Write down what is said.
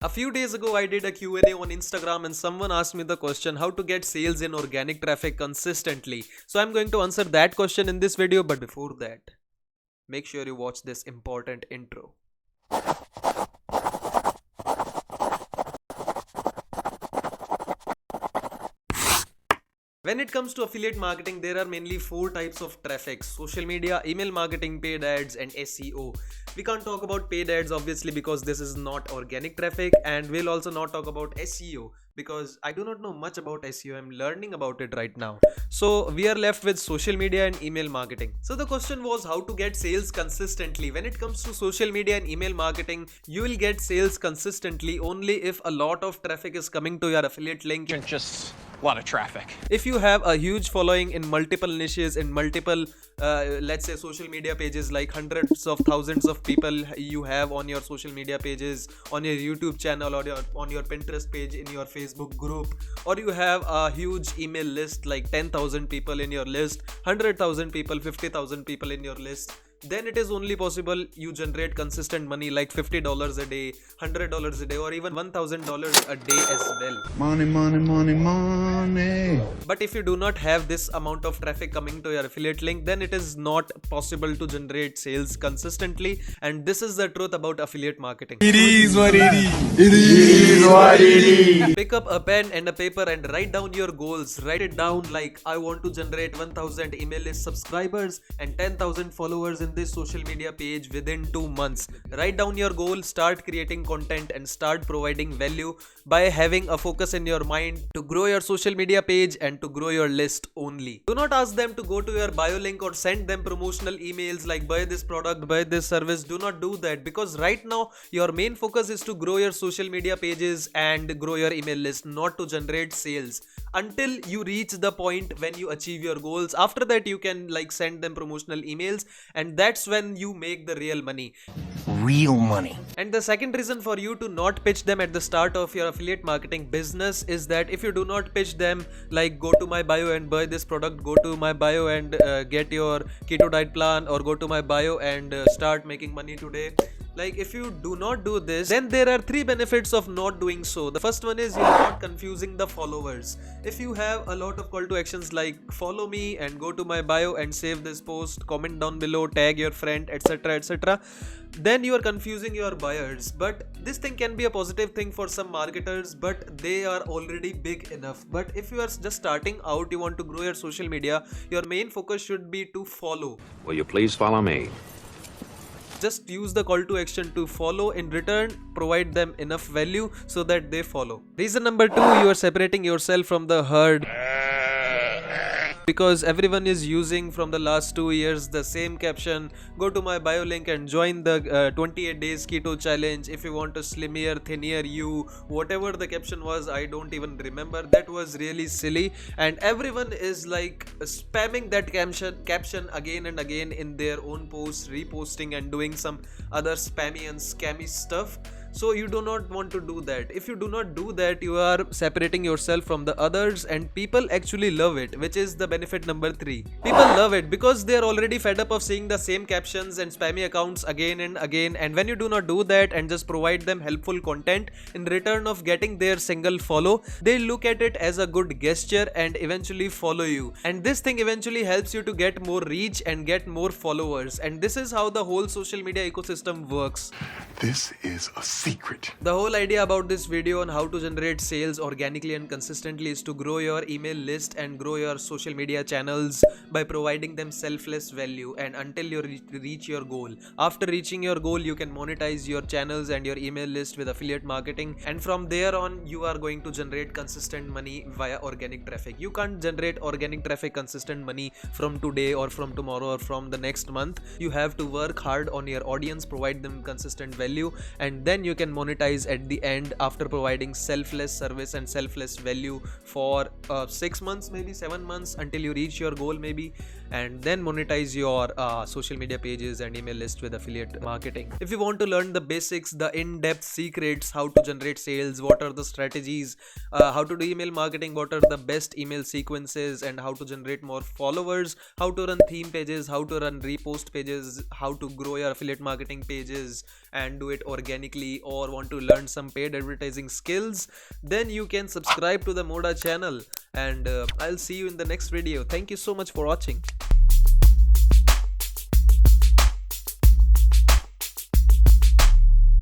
A few days ago, I did a Q&A on Instagram and someone asked me the question how to get sales in organic traffic consistently. So I'm going to answer that question in this video, but before that, make sure you watch this important intro. When it comes to affiliate marketing, there are mainly four types of traffic: social media, email marketing, paid ads, and SEO. We can't talk about paid ads obviously because this is not organic traffic, and we'll also not talk about SEO because I do not know much about SEO. I'm learning about it right now. So we are left with social media and email marketing. So the question was how to get sales consistently. When it comes to social media and email marketing, you will get sales consistently only if a lot of traffic is coming to your affiliate link. Just a lot of traffic. If you have a huge following in multiple niches, in multiple let's say social media pages, like hundreds of thousands of people you have on your social media pages, on your YouTube channel, or on your Pinterest page, in your Facebook group, or you have a huge email list like 10,000 people in your list, 100,000 people, 50,000 people in your list, then it is only possible you generate consistent money like $50 a day, $100 a day, or even $1,000 a day as well. Money, money, money, money. But if you do not have this amount of traffic coming to your affiliate link, then it is not possible to generate sales consistently. And this is the truth about affiliate marketing. It is what it is. It is what it is. Pick up a pen and a paper and write down your goals. Write it down like, I want to generate 1,000 email list subscribers and 10,000 followers in this social media page within 2 months. Write down your goal, start creating content, and start providing value by having a focus in your mind to grow your social media page and to grow your list only. Do not ask them to go to your bio link or send them promotional emails like buy this product, buy this service. Do not do that, because right now your main focus is to grow your social media pages and grow your email list, not to generate sales. Until you reach the point when you achieve your goals, after that you can like send them promotional emails, and that's when you make the real money. Real money. And the second reason for you to not pitch them at the start of your affiliate marketing business is that if you do not pitch them like go to my bio and buy this product, go to my bio and get your keto diet plan, or go to my bio and start making money today, like if you do not do this, then there are three benefits of not doing so. The first one is you are not confusing the followers. If you have a lot of call to actions like follow me and go to my bio and save this post, comment down below, tag your friend, etc, etc, then you are confusing your buyers. But this thing can be a positive thing for some marketers, but they are already big enough. But if you are just starting out, you want to grow your social media, your main focus should be to follow. Will you please follow me? Just use the call to action to follow. In return, provide them enough value so that they follow. Reason number 2, you are separating yourself from the herd, because everyone is using from the last 2 years the same caption: go to my bio link and join the 28 days keto challenge if you want to slimmer, thinner you. Whatever the caption was, I don't even remember. That was really silly, and everyone is like spamming that caption again and again in their own posts, reposting and doing some other spammy and scammy stuff. So you do not want to do that. If you do not do that, you are separating yourself from the others, and people actually love it, which is the benefit number 3. People love it because they are already fed up of seeing the same captions and spammy accounts again and again. And when you do not do that and just provide them helpful content in return of getting their single follow, they look at it as a good gesture and eventually follow you. And this thing eventually helps you to get more reach and get more followers. And this is how the whole social media ecosystem works. This is a secret. The whole idea about this video on how to generate sales organically and consistently is to grow your email list and grow your social media channels by providing them selfless value, and until you reach your goal. After reaching your goal, you can monetize your channels and your email list with affiliate marketing, and from there on you are going to generate consistent money via organic traffic. You can't generate organic traffic consistent money from today or from tomorrow or from the next month. You have to work hard on your audience, provide them consistent value, and then you can monetize at the end after providing selfless service and selfless value for 6 months, maybe 7 months, until you reach your goal maybe, and then monetize your social media pages and email list with affiliate marketing. If you want to learn the basics, the in-depth secrets, how to generate sales, what are the strategies, how to do email marketing, what are the best email sequences, and how to generate more followers, how to run theme pages, how to run repost pages, how to grow your affiliate marketing pages and do it organically strategy or want to learn some paid advertising skills, then you can subscribe to the Moda channel, and I'll see you in the next video. Thank you so much for watching.